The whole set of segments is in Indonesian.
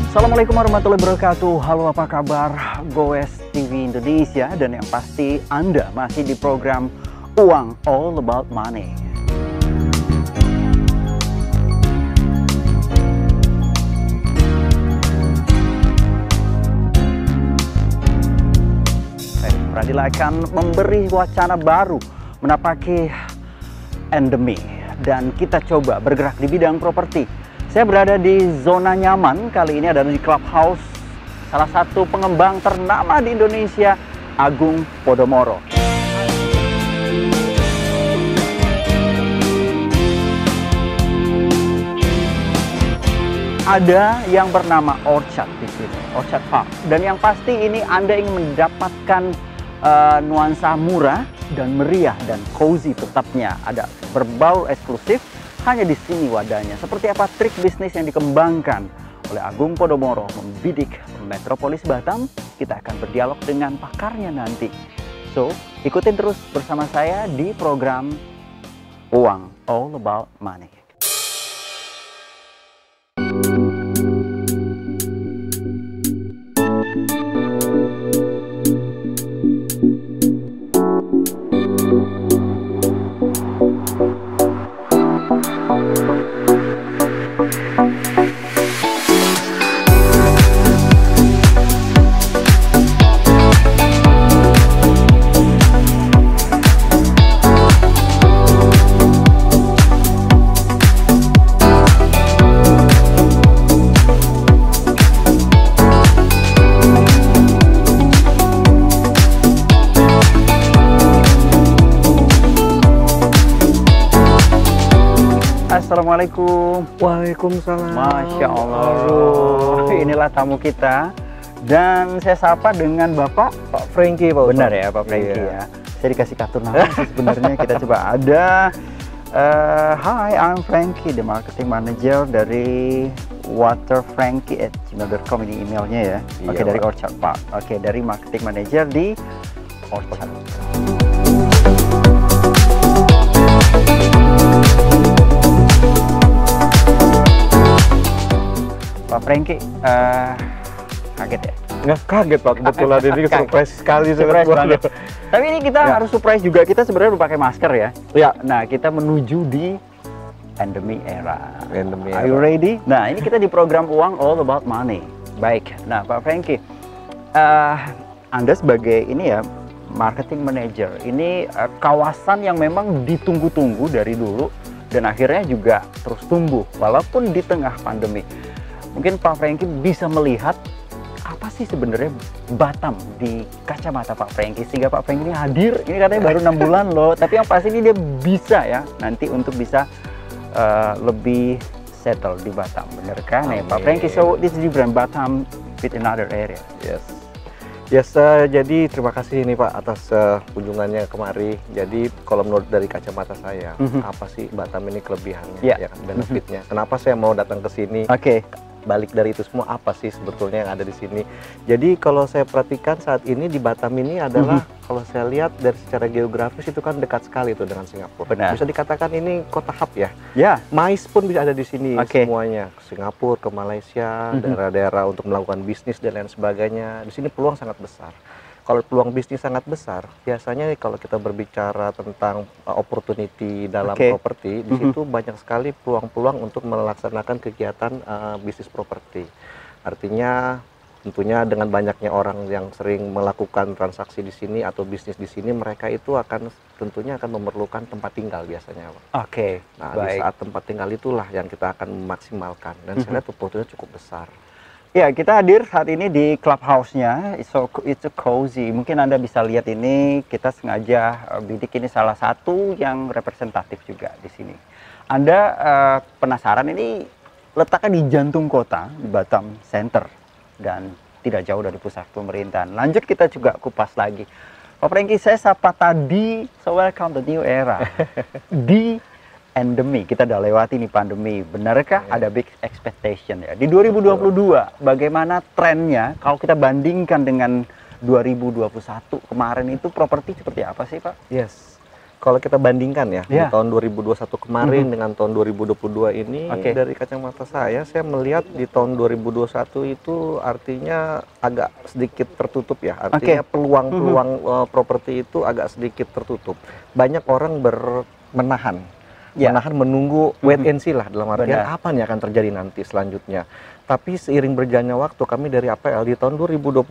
Assalamualaikum warahmatullahi wabarakatuh. Halo, apa kabar Goes TV Indonesia, dan yang pasti Anda masih di program Uang All About Money. Pradila akan memberi wacana baru menapaki endemi, dan kita coba bergerak di bidang properti. Saya berada di zona nyaman, kali ini ada di Clubhouse salah satu pengembang ternama di Indonesia, Agung Podomoro. Ada yang bernama Orchard di sini, Orchard Park, dan yang pasti ini Anda ingin mendapatkan nuansa murah dan meriah dan cozy tetapnya. Ada berbau eksklusif. Hanya di sini wadahnya. Seperti apa trik bisnis yang dikembangkan oleh Agung Podomoro membidik metropolis Batam? Kita akan berdialog dengan pakarnya nanti. So, ikutin terus bersama saya di program Uang All About Money. Assalamualaikum. Waalaikumsalam. Masya Allah. Inilah tamu kita. Dan saya sapa dengan Bapak Frankie, Pak. Benar ya, Pak Frankie ya. Saya dikasih kartu nama sebenarnya. Kita coba ada. Hi, I'm Frankie, the marketing manager dari waterfrankie@gmail.com, ini emailnya ya. Iya, Oke, dari Pak. Orchard Park. Oke, dari marketing manager di Orchard. Pak Frankie, kaget ya? Nggak kaget, Pak. Kebetulan ini surprise sekali. Surprise banget. Tapi ini kita Ya. harus surprise juga. Kita sebenarnya udah pakai masker ya. Ya. Nah, kita menuju di endemi era. Endemi Are you era. ready? Nah, ini kita di program Uang All About Money. Baik. Nah, Pak Frankie, Anda sebagai ini ya, marketing manager. Ini kawasan yang memang ditunggu-tunggu dari dulu dan akhirnya juga terus tumbuh walaupun di tengah pandemi. Mungkin Pak Frankie bisa melihat apa sih sebenarnya Batam di kacamata Pak Frankie, sehingga Pak Frankie ini hadir. Ini katanya baru 6 bulan loh, tapi yang pasti ini dia bisa ya nanti untuk bisa lebih settle di Batam. Bener kan ya Pak Frankie? So this is different Batam with another area. Yes, jadi terima kasih nih Pak atas kunjungannya kemari. Jadi kalau menurut dari kacamata saya, apa sih Batam ini kelebihannya, Yeah. ya kan, benefitnya? Kenapa saya mau datang ke sini? Oke. Balik dari itu semua, apa sih sebetulnya yang ada di sini? Jadi kalau saya perhatikan saat ini di Batam ini adalah kalau saya lihat dari secara geografis itu kan dekat sekali tuh dengan Singapura. Benar. Bisa dikatakan ini kota hub ya. Ya. MICE pun bisa ada di sini Oke. semuanya. Ke Singapura, ke Malaysia, daerah-daerah untuk melakukan bisnis dan lain sebagainya. Di sini peluang sangat besar. Kalau peluang bisnis sangat besar, biasanya kalau kita berbicara tentang opportunity dalam Oke. properti, di situ banyak sekali peluang-peluang untuk melaksanakan kegiatan bisnis properti. Artinya tentunya dengan banyaknya orang yang sering melakukan transaksi di sini atau bisnis di sini, mereka itu akan tentunya akan memerlukan tempat tinggal biasanya, Pak. Oke. Nah, di Baik. saat tempat tinggal itulah yang kita akan memaksimalkan, dan saya lihat opportunity cukup besar. Ya, kita hadir saat ini di clubhouse-nya. It's so cozy. Mungkin Anda bisa lihat ini, kita sengaja bidik ini salah satu yang representatif juga di sini. Anda penasaran, ini letaknya di jantung kota, di Batam Center, dan tidak jauh dari pusat pemerintahan. Lanjut kita juga kupas lagi. Pak Frankie, saya sapa tadi, so welcome to new era. Di endemi, kita udah lewati nih pandemi. Benarkah ada big expectation ya? Di 2022, bagaimana trennya kalau kita bandingkan dengan 2021 kemarin itu, properti seperti apa sih Pak? Yes. Kalau kita bandingkan ya, di Yeah. tahun 2021 kemarin dengan tahun 2022 ini, Oke. dari kacamata saya melihat di tahun 2021 itu artinya agak sedikit tertutup ya. Artinya peluang-peluang properti itu agak sedikit tertutup. Banyak orang menahan, menunggu wait and see lah, dalam artian Benar. apa nih akan terjadi nanti selanjutnya. Tapi seiring berjalannya waktu, kami dari APL di tahun 2021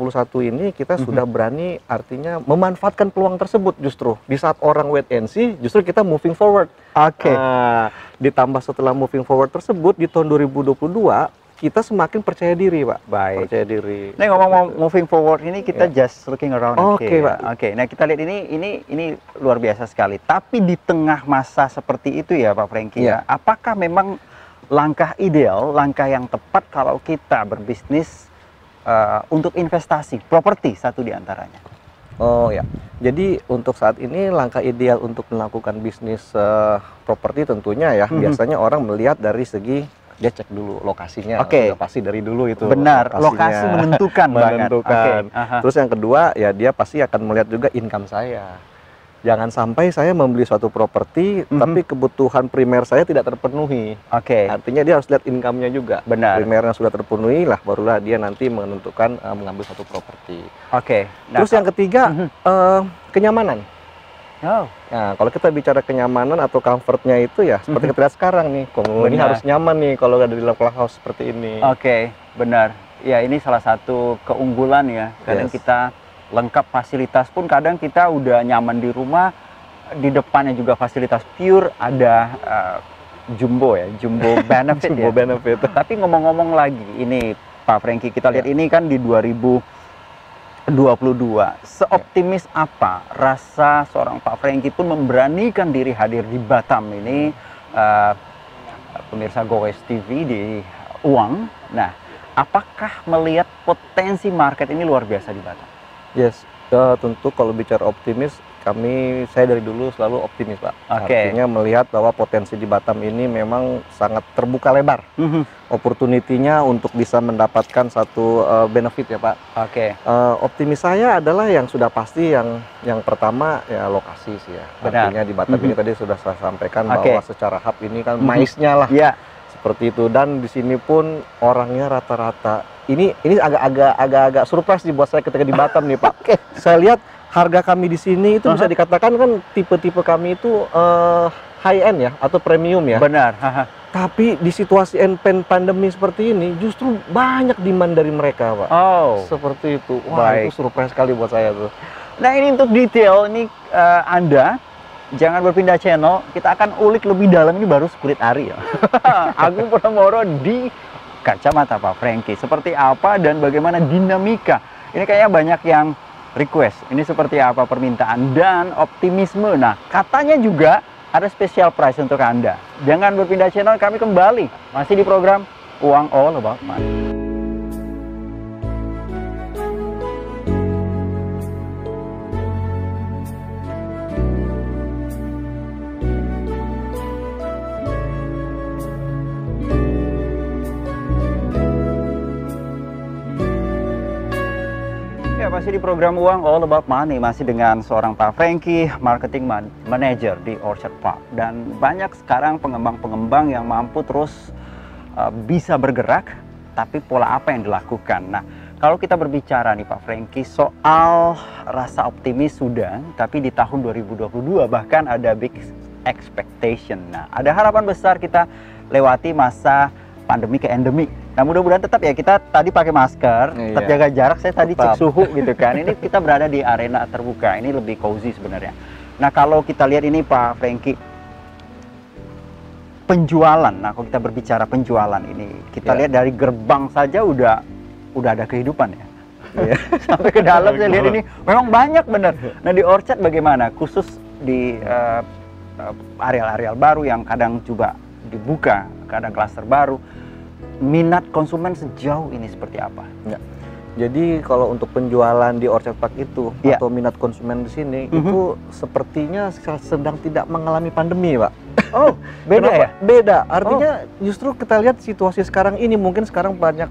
ini kita sudah berani artinya memanfaatkan peluang tersebut justru. Di saat orang wait and see, justru kita moving forward. Oke. Ditambah setelah moving forward tersebut, di tahun 2022, kita semakin percaya diri, Pak. Baik. Percaya diri. Nah, ngomong moving forward ini kita just looking around. Oke, Pak. Oke. Nah, kita lihat ini luar biasa sekali. Tapi di tengah masa seperti itu ya, Pak Franky, ya, apakah memang langkah ideal, langkah yang tepat kalau kita berbisnis untuk investasi properti satu di antaranya? Oh ya, jadi untuk saat ini langkah ideal untuk melakukan bisnis properti tentunya ya, biasanya orang melihat dari segi dia cek dulu lokasinya. Oke. Sudah pasti dari dulu itu. Benar, lokasinya. lokasi menentukan banget. Menentukan. Oke, aha. Terus yang kedua ya dia pasti akan melihat juga income saya. Jangan sampai saya membeli suatu properti tapi kebutuhan primer saya tidak terpenuhi. Oke. Artinya dia harus lihat income-nya juga. Benar. Primernya sudah terpenuhi lah, barulah dia nanti menentukan mengambil suatu properti. Oke. Terus yang ketiga kenyamanan. Oh. Nah, kalau kita bicara kenyamanan atau comfortnya itu ya seperti kita lihat sekarang nih, penghuni Benar. harus nyaman nih kalau ada di dalam clubhouse seperti ini. Oke, benar. Ya, ini salah satu keunggulan ya. Kadang kita lengkap fasilitas pun kadang kita udah nyaman di rumah, di depannya juga fasilitas pure, ada jumbo ya, jumbo benefit Jumbo ya. benefit. Tapi ngomong-ngomong lagi, ini Pak Franky, kita lihat ini kan di 2022. Seoptimis apa rasa seorang Pak Franky pun memberanikan diri hadir di Batam ini, pemirsa GoWest TV di Uang. Nah, apakah melihat potensi market ini luar biasa di Batam? Yes, tentu kalau bicara optimis, saya dari dulu selalu optimis, Pak. Oke. Artinya melihat bahwa potensi di Batam ini memang sangat terbuka lebar. Opportunity-nya untuk bisa mendapatkan satu benefit ya, Pak. Oke. Optimis saya adalah yang sudah pasti yang pertama ya lokasi sih ya. Benar. Artinya di Batam ini tadi sudah saya sampaikan Oke. bahwa secara hub ini kan maisnya lah. Ya. Seperti itu, dan di sini pun orangnya rata-rata ini agak surprise sih buat saya ketika di Batam nih, Pak. Saya lihat harga kami di sini itu bisa dikatakan kan tipe-tipe kami itu high end ya atau premium ya. Benar. Tapi di situasi pandemi seperti ini justru banyak demand dari mereka, Pak. Oh. Seperti itu. Wah, Baik. itu surprise sekali buat saya tuh. Nah, ini untuk detail ini Anda jangan berpindah channel, kita akan ulik lebih dalam ini baru Kulit Ari ya. Agung Podomoro di Kacamata Pak Franky. Seperti apa dan bagaimana dinamika? Ini kayaknya banyak yang request. Ini seperti apa permintaan dan optimisme. Nah, katanya juga ada special price untuk Anda. Jangan berpindah channel, kami kembali. Masih di program Uang All About Money. Ya, masih di program Uang All About Money, masih dengan seorang Pak Franky, marketing manager di Orchard Park. Dan banyak sekarang pengembang-pengembang yang mampu terus bisa bergerak, tapi pola apa yang dilakukan? Nah, kalau kita berbicara nih Pak Franky soal rasa optimis sudah, tapi di tahun 2022 bahkan ada big expectation. Nah, ada harapan besar kita lewati masa pandemi ke endemi. Nah, mudah-mudahan tetap ya, kita tadi pakai masker, tetap jaga jarak. Saya tadi cek suhu gitu kan. Ini kita berada di arena terbuka, ini lebih cozy sebenarnya. Nah, kalau kita lihat ini Pak Franky, penjualan. Nah, kalau kita berbicara penjualan ini, kita lihat dari gerbang saja udah ada kehidupan ya. Sampai ke dalam saya lihat ini memang banyak bener. Nah, di Orchard bagaimana? Khusus di areal-areal baru yang kadang juga dibuka, kadang klaster baru. Minat konsumen sejauh ini seperti apa? Ya. Jadi kalau untuk penjualan di Orchard Park itu atau minat konsumen di sini itu sepertinya sedang tidak mengalami pandemi, Pak. Oh, beda Kenapa? ya? Beda. Artinya justru kita lihat situasi sekarang ini, mungkin sekarang banyak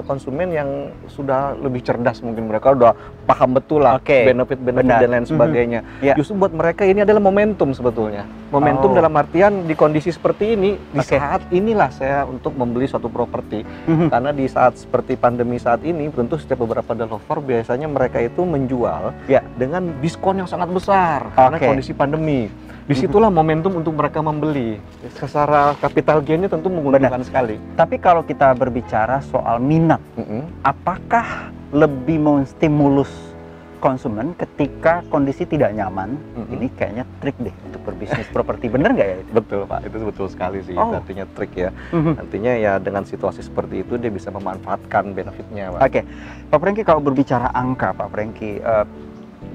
konsumen yang sudah lebih cerdas, mungkin mereka udah paham betul lah benefit-benefit benar. dan lain sebagainya. Ya. Justru buat mereka ini adalah momentum sebetulnya. Momentum dalam artian di kondisi seperti ini, di saat inilah saya untuk membeli suatu properti. Karena di saat seperti pandemi saat ini, tentu setiap beberapa developer biasanya mereka itu menjual dengan diskon yang sangat besar karena kondisi pandemi. Disitulah momentum untuk mereka membeli. Secara capital gain-nya tentu menguntungkan sekali. Tapi kalau kita berbicara soal minat, apakah lebih menstimulus konsumen ketika kondisi tidak nyaman? Ini kayaknya trik deh untuk berbisnis properti, bener nggak ya? Betul Pak, itu betul sekali sih. Artinya trik ya. Artinya ya dengan situasi seperti itu dia bisa memanfaatkan benefitnya Pak. Oke, Pak Franky, kalau berbicara angka Pak Franky,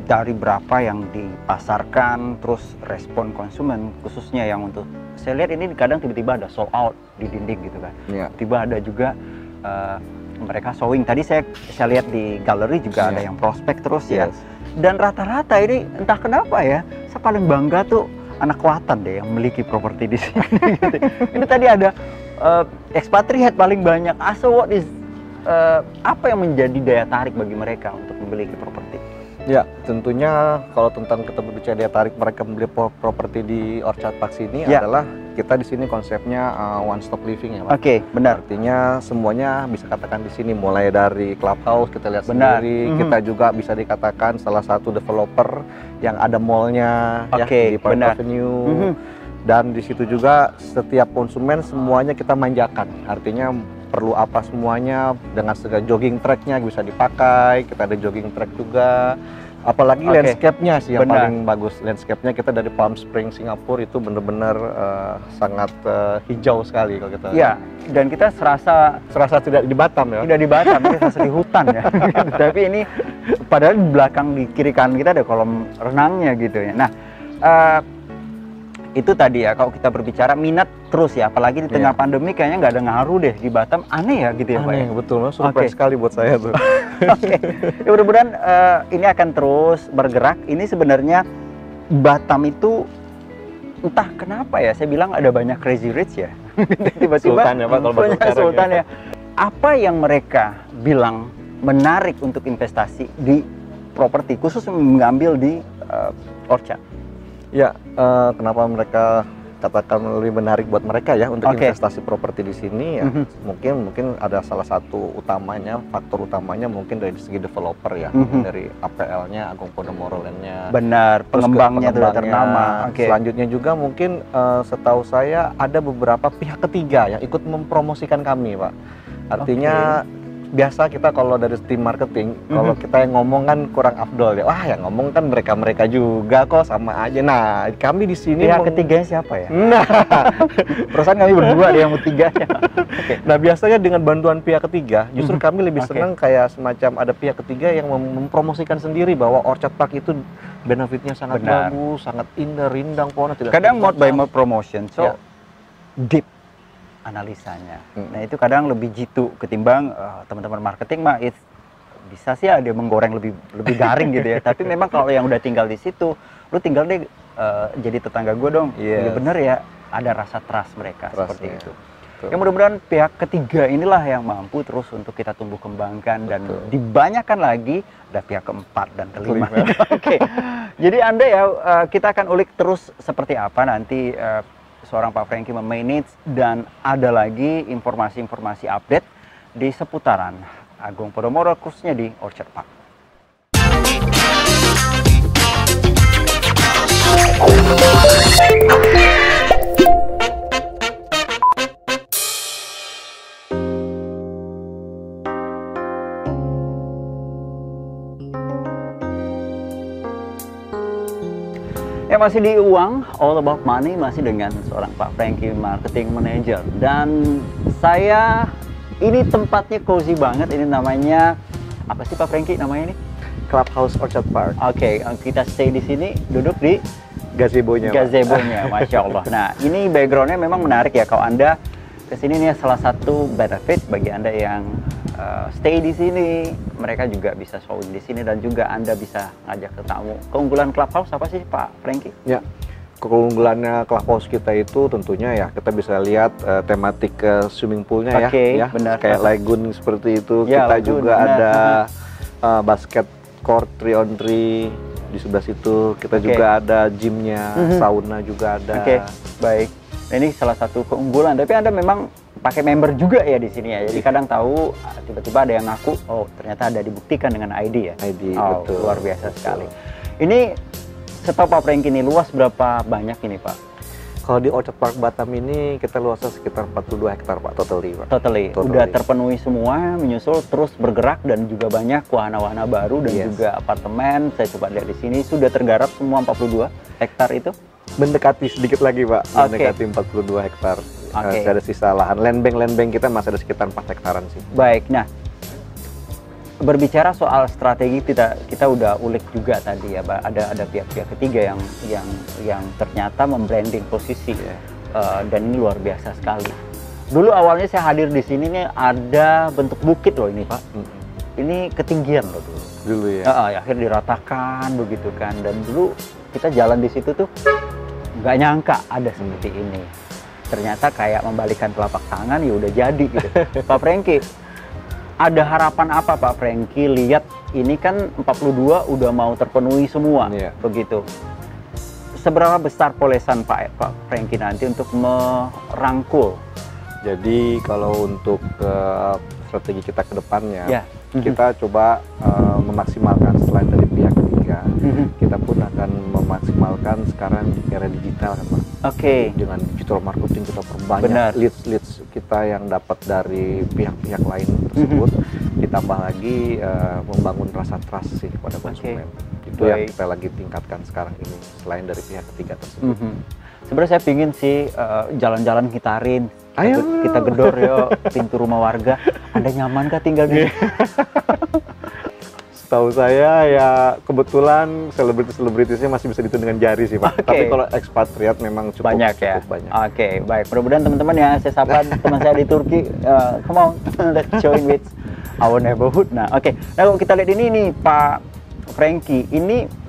dari berapa yang dipasarkan, terus respon konsumen khususnya yang untuk, saya lihat ini kadang tiba-tiba ada sold out di dinding gitu kan. Tiba ada juga mereka showing, tadi saya lihat di galeri juga ada yang prospek terus ya. Dan rata-rata ini entah kenapa ya, saya paling bangga tuh anak Kuantan deh yang memiliki properti di sini. Gitu. Ini tadi ada expatriate paling banyak. So what is apa yang menjadi daya tarik bagi mereka untuk memiliki properti? Ya, tentunya kalau tentang kita berbicara daya tarik mereka membeli properti di Orchard Park sini adalah kita di sini konsepnya one stop living ya Pak. Oke, benar. Artinya semuanya bisa katakan di sini, mulai dari clubhouse kita lihat sendiri, kita juga bisa dikatakan salah satu developer yang ada mallnya di Park Avenue. Dan di situ juga setiap konsumen semuanya kita manjakan. Artinya perlu apa semuanya dengan segala jogging tracknya bisa dipakai, kita ada jogging track juga. Apalagi landscape-nya sih yang paling bagus. Landscape-nya kita dari Palm Springs Singapura itu benar-benar sangat hijau sekali kalau kita. Iya, dan kita serasa tidak di Batam ya. Tidak di Batam, kita serasa di hutan ya. Tapi ini padahal di belakang, di kiri kanan kita ada kolam renangnya gitu ya. Nah, itu tadi ya, kalau kita berbicara minat terus ya, apalagi di tengah pandemi kayaknya nggak ada ngaruh deh di Batam. Aneh ya gitu ya Pak? Aneh, betul. Surprise sekali buat saya tuh. Ya mudah-mudahan ini akan terus bergerak. Ini sebenarnya Batam itu entah kenapa ya, saya bilang ada banyak crazy rich ya. Tiba-tiba Sultan ya Pak, kalau banyak sultan ya. Apa yang mereka bilang menarik untuk investasi di properti, khusus mengambil di Orchard? Ya, kenapa mereka katakan lebih menarik buat mereka ya untuk investasi properti di sini ya, mungkin ada salah satu utamanya, faktor utamanya mungkin dari segi developer ya, dari APL-nya, Agung Podomoro Land-nya. Benar, pengembangnya sudah ternama. Selanjutnya juga mungkin setahu saya ada beberapa pihak ketiga yang ikut mempromosikan kami Pak. Artinya biasa kita kalau dari tim marketing, kalau kita yang ngomong kan kurang afdol ya. Wah, yang ngomong kan mereka juga kok, sama aja. Nah, kami di sini pihak ketiganya siapa ya? Nah, perasaan kami berdua ada yang ketiganya. Nah, biasanya dengan bantuan pihak ketiga, justru kami lebih senang kayak semacam ada pihak ketiga yang mempromosikan sendiri bahwa Orchard Park itu benefitnya sangat bagus, sangat indah, rindang, pohonnya tidak. Kadang mode by mode promotion, so deep analisanya. Nah itu kadang lebih jitu ketimbang teman-teman marketing mah bisa sih dia menggoreng lebih garing gitu ya. Tapi memang kalau yang udah tinggal di situ, lu tinggal deh jadi tetangga gue dong. Ya bener ya, ada rasa trust mereka seperti itu. Ya mudah-mudahan pihak ketiga inilah yang mampu terus untuk kita tumbuh kembangkan dan dibanyakan lagi ada pihak keempat dan kelima. Jadi Anda ya kita akan ulik terus seperti apa nanti seorang Pak Franky memanage, dan ada lagi informasi-informasi update di seputaran Agung Podomoro khususnya di Orchard Park. Ya masih di Uang, All About Money, masih dengan seorang Pak Franky, Marketing Manager. Dan saya, ini tempatnya cozy banget, ini namanya, apa sih Pak Franky namanya ini? Clubhouse Orchard Park. Kita stay di sini, duduk di gazebo-nya. Masya Allah. Nah, ini backgroundnya memang menarik ya, kalau Anda kesini nih salah satu benefit bagi Anda yang stay di sini, mereka juga bisa showing di sini dan juga Anda bisa ngajak ke tamu. Keunggulan Clubhouse apa sih Pak Franky? Ya, keunggulannya clubhouse kita itu tentunya ya kita bisa lihat tematik swimming poolnya ya, benar. kayak lagoon seperti itu. Ya, kita lagoon, juga benar. ada basket court 3-on-3 di sebelah situ. Kita juga ada gymnya, sauna juga ada. Baik. Nah, ini salah satu keunggulan. Tapi Anda memang pakai member juga ya di sini ya. Jadi kadang tahu tiba-tiba ada yang ngaku, oh ternyata ada dibuktikan dengan ID ya. ID, oh, betul. Luar biasa sekali. Ini setahu Pak Franky ini luas berapa banyak ini Pak? Kalau di Orchard Park Batam ini kita luasnya sekitar 42 hektar Pak, totally Pak. Totally. Udah terpenuhi semua, menyusul terus bergerak dan juga banyak wahana-wahana baru dan juga apartemen. Saya coba lihat di sini sudah tergarap semua 42 hektar itu. Mendekati sedikit lagi Pak, mendekati 42 hektar. Masih ada sisa lahan. Land bank kita masih ada sekitar 4 hektaran sih. Baik, nah berbicara soal strategi kita udah ulik juga tadi ya, ada pihak-pihak ketiga yang ternyata membranding posisi dan ini luar biasa sekali. Dulu awalnya saya hadir di sini nih ada bentuk bukit loh ini Pak. Ini ketinggian loh dulu. Dulu ya. Akhirnya diratakan begitu kan, dan dulu kita jalan di situ tuh nggak nyangka ada seperti ini. Ternyata kayak membalikan telapak tangan ya udah jadi gitu. Pak Franky, ada harapan apa Pak Franky? Lihat ini kan 42 udah mau terpenuhi semua, begitu. Seberapa besar polesan Pak Franky nanti untuk merangkul? Jadi kalau untuk strategi kita ke depannya, kita coba memaksimalkan selain dari pihak ketiga, kita pun akan memaksimalkan sekarang di era digital kan Pak. Dengan digital marketing kita perbanyak leads kita yang dapat dari pihak-pihak lain tersebut, ditambah lagi membangun rasa trust sih kepada konsumen. Itu yang kita lagi tingkatkan sekarang ini selain dari pihak ketiga tersebut. Sebenarnya saya pingin sih jalan-jalan ngitarin, kita gedor yuk pintu rumah warga. Anda nyaman kah tinggal di sini? Setahu saya ya kebetulan selebritisnya masih bisa dihitung dengan jari sih Pak. Tapi kalau ekspatriat memang cukup banyak. Baik. Mudah-mudahan teman-teman ya, saya sapa teman saya di Turki, come on, let's join with our neighborhood. Nah, nah kalau kita lihat ini nih Pak Franky, ini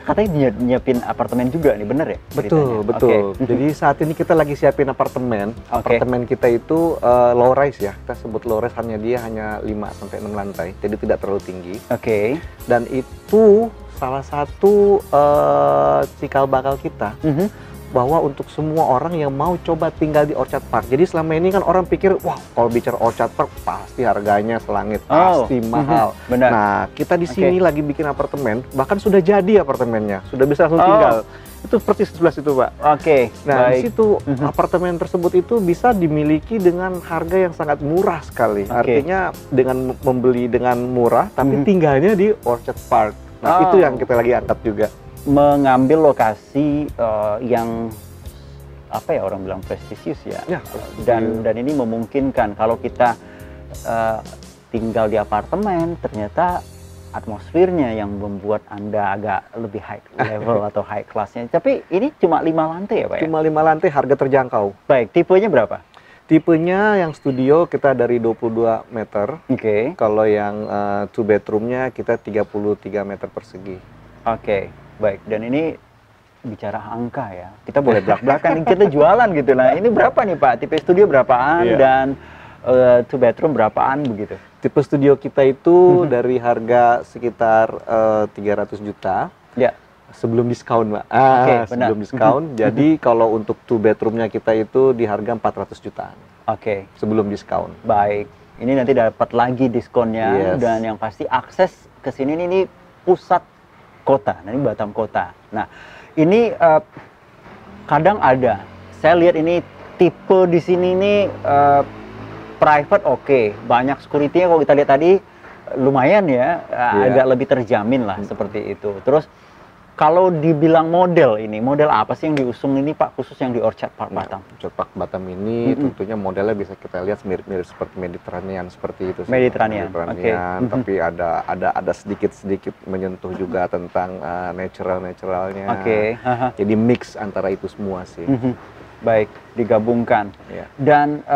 katanya nyiapin apartemen juga nih, bener ya? Betul. Jadi saat ini kita lagi siapin apartemen. Apartemen kita itu low rise ya. Kita sebut low rise, dia hanya 5-6 lantai. Jadi tidak terlalu tinggi. Dan itu salah satu cikal bakal kita. Bahwa untuk semua orang yang mau coba tinggal di Orchard Park. Jadi selama ini kan orang pikir, wah kalau bicara Orchard Park pasti harganya selangit, pasti mahal. Nah, kita di sini lagi bikin apartemen, bahkan sudah jadi apartemennya, sudah bisa langsung tinggal. Itu persis sebelah situ Pak. Nah, di situ apartemen tersebut itu bisa dimiliki dengan harga yang sangat murah sekali. Artinya dengan membeli dengan murah, tapi tinggalnya di Orchard Park. Nah, itu yang kita lagi angkat juga. Mengambil lokasi yang apa ya, orang bilang prestisius ya, dan ini memungkinkan kalau kita tinggal di apartemen, ternyata atmosfernya yang membuat Anda agak lebih high level atau high classnya. Tapi ini cuma 5 lantai ya Pak? Cuma 5 lantai, harga terjangkau. Baik, tipenya berapa? Tipenya yang studio kita dari 22 meter. Kalau yang 2 bedroomnya kita 33 meter persegi. Baik, dan ini bicara angka ya, kita boleh belak-belakan, kita jualan gitu. Nah, ini berapa nih Pak? Tipe studio berapaan dan 2 bedroom berapaan begitu? Tipe studio kita itu dari harga sekitar 300 juta. Sebelum diskon Pak. Sebelum diskon. Jadi kalau untuk 2 bedroomnya kita itu di harga 400 jutaan. Sebelum diskon. Baik, ini nanti dapat lagi diskonnya, dan yang pasti akses ke sini ini pusat kota, nah ini Batam kota. Nah, ini kadang ada, saya lihat ini tipe di sini nih private banyak security-nya, kalau kita lihat tadi lumayan ya, agak lebih terjamin lah seperti itu. Terus kalau dibilang model apa sih yang diusung ini Pak, khusus yang di Orchard Park Batam? Orchard Park Batam ini tentunya modelnya bisa kita lihat mirip-mirip seperti Mediterranean seperti itu. Mediterranean. Tapi ada sedikit menyentuh juga tentang naturalnya. Jadi mix antara itu semua sih. Baik, digabungkan. Dan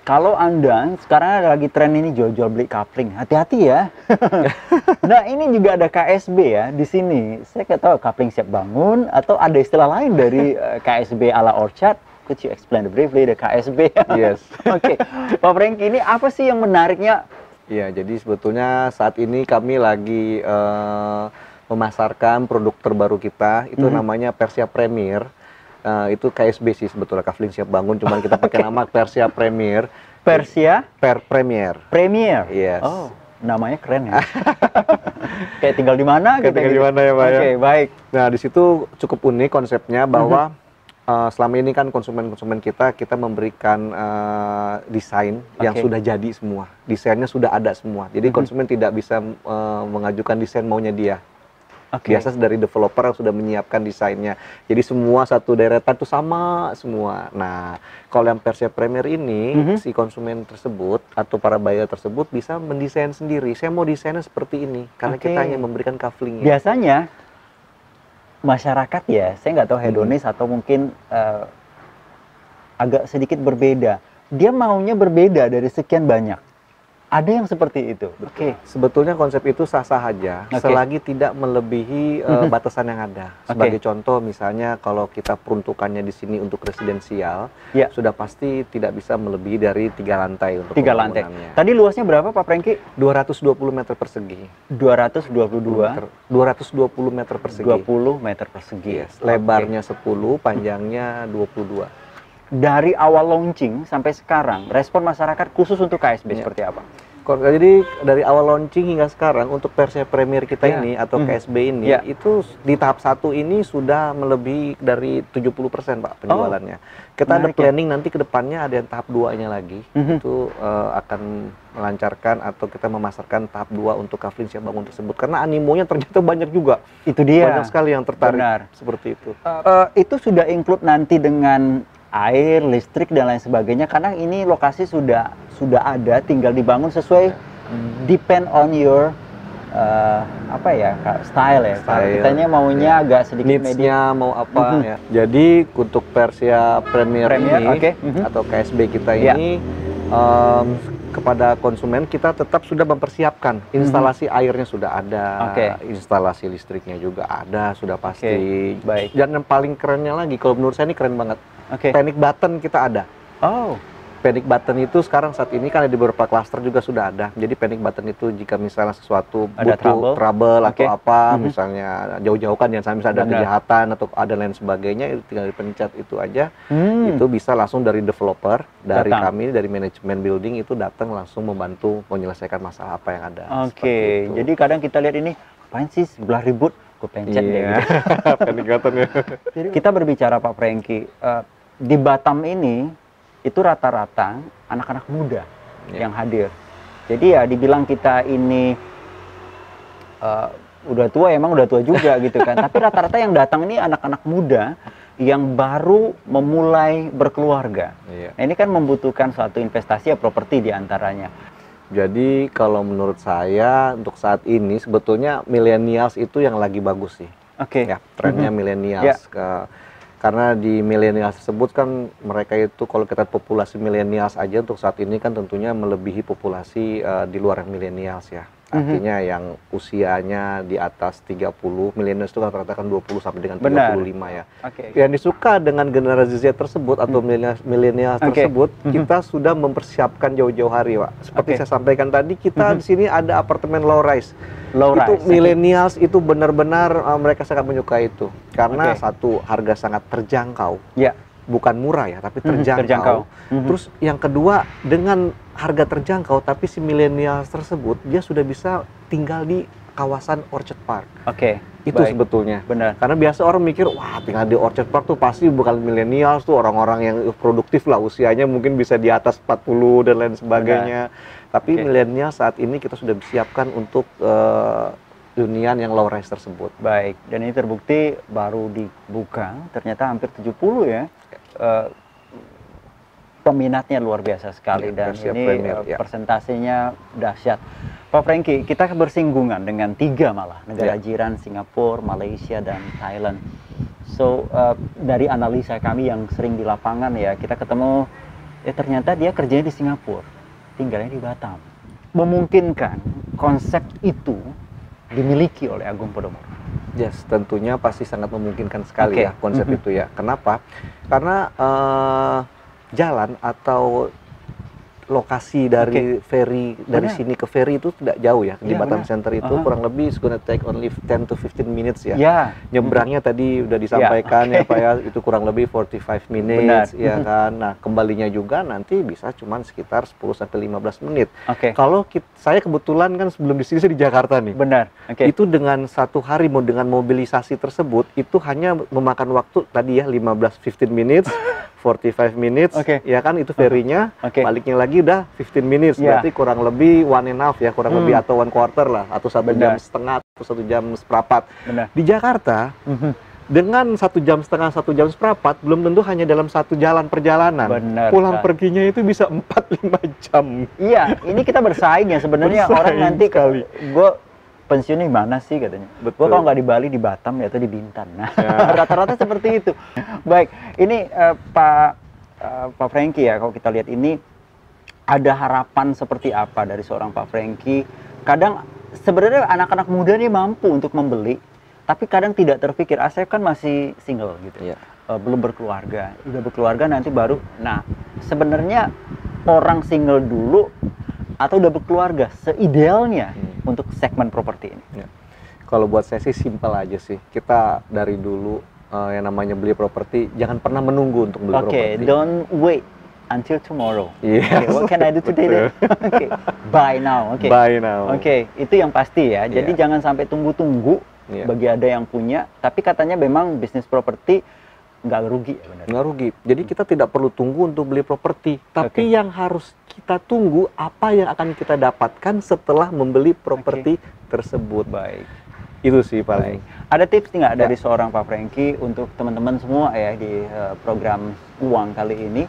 Kalau Anda sekarang ada lagi tren ini jual-jual beli coupling, hati-hati ya. Nah, ini juga ada KSB ya di sini. Saya nggak tahu coupling siap bangun atau ada istilah lain dari KSB ala Orchard. Could you explain briefly the KSB? Yes. Oke, Pak Franky, ini apa sih yang menariknya? Ya, jadi sebetulnya saat ini kami lagi memasarkan produk terbaru kita, itu namanya Persia Premier. Itu KSB sih sebetulnya, coupling siap bangun, cuman kita pakai nama Persia Premier. Persia Premier. Premier. Yes. Oh, namanya keren ya. Kayak tinggal di mana gitu. Tinggal di mana ya, Pak? Oke, baik. Nah, di situ cukup unik konsepnya bahwa selama ini kan konsumen-konsumen kita memberikan desain yang sudah jadi semua. Desainnya sudah ada semua. Jadi konsumen tidak bisa mengajukan desain maunya dia. Biasa dari developer yang sudah menyiapkan desainnya. Jadi semua satu deretan itu sama semua. Nah, kalau yang Persia Premier ini, si konsumen tersebut atau para buyer tersebut bisa mendesain sendiri. Saya mau desainnya seperti ini, karena kita hanya memberikan coupling. Biasanya masyarakat ya, saya nggak tahu hedonis atau mungkin agak sedikit berbeda. Dia maunya berbeda dari sekian banyak. Ada yang seperti itu. Oke. Sebetulnya konsep itu sah-sah aja, selagi tidak melebihi batasan yang ada. Sebagai contoh, misalnya kalau kita peruntukannya di sini untuk residensial, sudah pasti tidak bisa melebihi dari 3 lantai untuk 3 lantai. Tadi luasnya berapa, Pak Franky? 220 meter persegi. 220 meter persegi. 20 meter persegi. Yes. Lebarnya 10, panjangnya 22. Dari awal launching sampai sekarang, respon masyarakat khusus untuk KSB seperti apa? Jadi dari awal launching hingga sekarang untuk Persia Premier kita ini atau KSB ini, itu di tahap 1 ini sudah melebihi dari 70% Pak penjualannya. Kita ada planning nanti ke depannya ada yang tahap 2-nya lagi. Itu akan melancarkan atau kita memasarkan tahap 2 untuk coupling siap bangun tersebut. Karena animonya ternyata banyak juga. Itu dia. Banyak sekali yang tertarik seperti itu. Itu sudah include nanti dengan air, listrik dan lain sebagainya, karena ini lokasi sudah ada, tinggal dibangun sesuai depend on your style ya. Kitanya maunya agak sedikit needs-nya mau apa ya. Jadi untuk Persia Premier ini atau KSB kita ini kepada konsumen kita tetap sudah mempersiapkan instalasi airnya sudah ada, instalasi listriknya juga ada, sudah pasti. Baik. Dan yang paling kerennya lagi, kalau menurut saya ini keren banget. Panic button kita ada. Panic button itu sekarang saat ini kan ada di beberapa klaster juga sudah ada. Jadi panic button itu jika misalnya sesuatu butuh trouble atau apa, misalnya jauh-jauh kan jangan sampai misalnya ada kejahatan atau ada lain sebagainya, itu tinggal dipencet itu aja. Itu bisa langsung dari developer, dari kami, dari manajemen building itu datang langsung membantu menyelesaikan masalah apa yang ada. Jadi kadang kita lihat ini, apain sih sebelah ribut, gue pencet deh. Panic button ya. Kita berbicara Pak Franky, di Batam ini itu rata-rata anak-anak muda yang hadir. Jadi ya dibilang kita ini udah tua, emang udah tua juga gitu kan. Tapi rata-rata yang datang ini anak-anak muda yang baru memulai berkeluarga. Nah, ini kan membutuhkan suatu investasi ya, properti diantaranya. Jadi kalau menurut saya untuk saat ini sebetulnya millennials itu yang lagi bagus sih. Ya, trennya millennials. Karena di milenial tersebut kan mereka itu kalau kita populasi milenials aja untuk saat ini kan tentunya melebihi populasi di luar milenials ya. Artinya yang usianya di atas 30, milenials itu rata-rata kan 20 sampai dengan 35 ya. Yang disuka dengan generasi Z tersebut atau milenials tersebut, kita sudah mempersiapkan jauh-jauh hari, Pak. Seperti saya sampaikan tadi, kita di sini ada apartemen low rise. Itu millennials itu benar-benar mereka sangat menyukai itu karena satu, harga sangat terjangkau, bukan murah ya tapi terjangkau. Terus yang kedua, dengan harga terjangkau tapi si millennials tersebut dia sudah bisa tinggal di kawasan Orchard Park. Itu sebetulnya benar, karena biasa orang mikir wah tinggal di Orchard Park tuh pasti bukan millennials, tuh orang-orang yang produktif lah, usianya mungkin bisa di atas 40 dan lain sebagainya. Tapi milenial saat ini kita sudah disiapkan untuk hunian yang low rise tersebut. Baik, dan ini terbukti baru dibuka, ternyata hampir 70 ya. Peminatnya luar biasa sekali dan ini persentasenya dahsyat. Pak Franky, kita bersinggungan dengan 3 malah negara jiran, Singapura, Malaysia, dan Thailand. So, dari analisa kami yang sering di lapangan ya, kita ketemu ternyata dia kerjanya di Singapura, tinggalnya di Batam. Memungkinkan konsep itu dimiliki oleh Agung Podomoro? Yes, tentunya pasti sangat memungkinkan sekali ya konsep itu ya. Kenapa? Karena jalan atau lokasi dari ferry dari sini ke ferry itu tidak jauh ya. Di Batam Center itu kurang lebih it's gonna take only 10 to 15 minutes ya. Nyebrangnya tadi udah disampaikan ya Pak ya, itu kurang lebih 45 minutes ya kan. Nah, kembalinya juga nanti bisa cuman sekitar 10 sampai 15 menit. Kalau saya kebetulan kan sebelum di sini saya di Jakarta nih. Itu dengan satu hari dengan mobilisasi tersebut itu hanya memakan waktu tadi ya 15 minutes 45 minutes, ya kan itu ferry-nya, baliknya lagi udah 15 minutes, berarti kurang lebih 1.5 ya, kurang lebih atau 1/4 lah, atau 1 jam setengah, atau 1 jam seperempat. Di Jakarta, dengan 1 jam setengah, 1 jam seperempat, belum tentu hanya dalam satu jalan perjalanan. Pulang perginya itu bisa 4-5 jam. Iya, ini kita bersaing ya sebenarnya orang nanti, gue pensiunnya di mana sih katanya. Gue kalau nggak di Bali, di Batam ya, atau di Bintan. Nah, rata-rata seperti itu. Baik, ini Pak Franky ya, kalau kita lihat ini ada harapan seperti apa dari seorang Pak Franky? Kadang sebenarnya anak-anak muda nih mampu untuk membeli, tapi kadang tidak terpikir, saya kan masih single gitu, belum berkeluarga. Udah berkeluarga nanti baru. Nah, sebenarnya orang single dulu atau udah berkeluarga seidealnya untuk segmen properti ini? Kalau buat saya sih simpel aja sih. Kita dari dulu yang namanya beli properti jangan pernah menunggu untuk beli properti. Don't wait until tomorrow. What can I do today then? Buy now. Buy now. Itu yang pasti ya. Jadi jangan sampai tunggu-tunggu bagi ada yang punya. Tapi katanya memang bisnis properti nggak rugi ya, benar? Nggak rugi. Jadi kita tidak perlu tunggu untuk beli properti. Tapi yang harus kita tunggu apa yang akan kita dapatkan setelah membeli properti tersebut. Baik. Itu sih paling. Ada tips nggak dari seorang Pak Franky untuk teman-teman semua ya di program uang kali ini?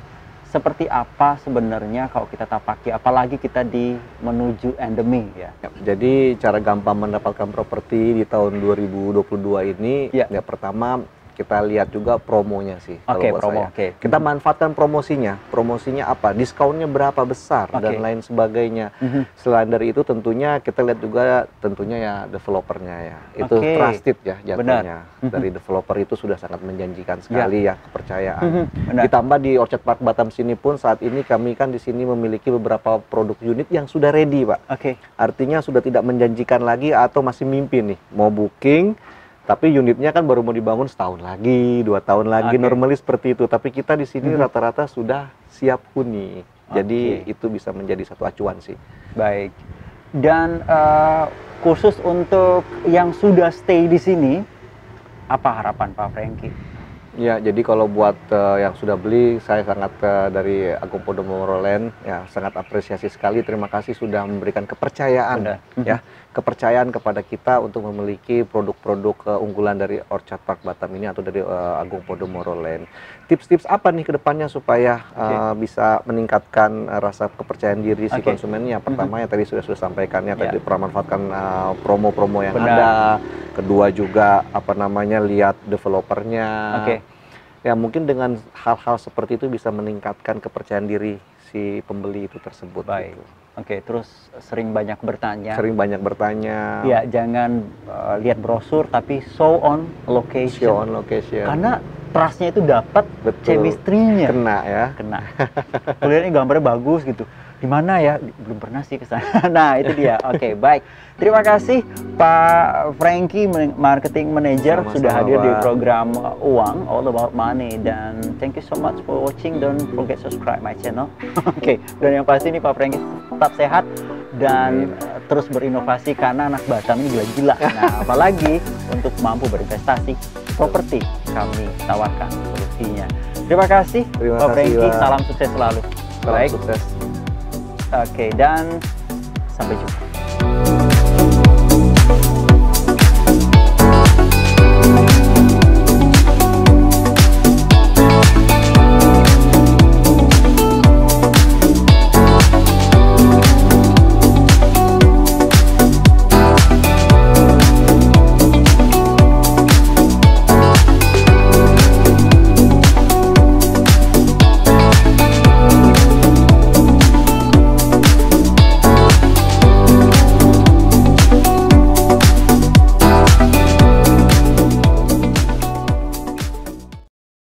Seperti apa sebenarnya kalau kita tapaki, apalagi kita di menuju endemi ya? Jadi cara gampang mendapatkan properti di tahun 2022 ini, ya pertama kita lihat juga promonya sih. Promo. Kita manfaatkan promosinya. Promosinya apa? Diskonnya berapa besar dan lain sebagainya. Selain dari itu tentunya kita lihat juga tentunya ya developernya ya. Itu trusted ya jatuhnya. Dari developer itu sudah sangat menjanjikan sekali ya kepercayaan. Ditambah di Orchard Park Batam sini pun saat ini kami kan di sini memiliki beberapa produk unit yang sudah ready, Pak. Artinya sudah tidak menjanjikan lagi atau masih mimpi nih mau booking. Tapi unitnya kan baru mau dibangun setahun lagi, 2 tahun lagi, normally seperti itu. Tapi kita di sini rata-rata sudah siap huni. Jadi itu bisa menjadi satu acuan sih. Baik. Dan khusus untuk yang sudah stay di sini, apa harapan Pak Franky? Ya, jadi kalau buat yang sudah beli, saya sangat dari Agung Podomoro Land ya sangat apresiasi sekali. Terima kasih sudah memberikan kepercayaan ya, kepercayaan kepada kita untuk memiliki produk-produk unggulan dari Orchard Park Batam ini atau dari Agung Podomoro Land. Tips-tips apa nih ke depannya supaya bisa meningkatkan rasa kepercayaan diri si konsumennya? Pertama yang tadi sudah sampaikan ya, tadi pernah manfaatkan promo-promo yang ada. Kedua juga apa namanya lihat developernya. Ya mungkin dengan hal-hal seperti itu bisa meningkatkan kepercayaan diri si pembeli itu tersebut. Baik. Gitu. Terus sering banyak bertanya. Ya, jangan lihat brosur tapi show on location. Karena trustnya itu dapat, chemistry-nya kena. Kuliahnya gambarnya bagus gitu. Di mana ya? Belum pernah sih ke sana. Nah, itu dia. Baik. Terima kasih Pak Franky, Marketing Manager, sudah hadir di program Uang, All About Money. Dan thank you so much for watching. Don't forget subscribe my channel. Dan yang pasti nih Pak Franky tetap sehat dan terus berinovasi karena anak Batam ini gila-gila. Nah, apalagi untuk mampu berinvestasi properti, kami tawarkan solusinya. Terima kasih Pak Franky, salam sukses selalu. Salam sukses. Dan sampai jumpa.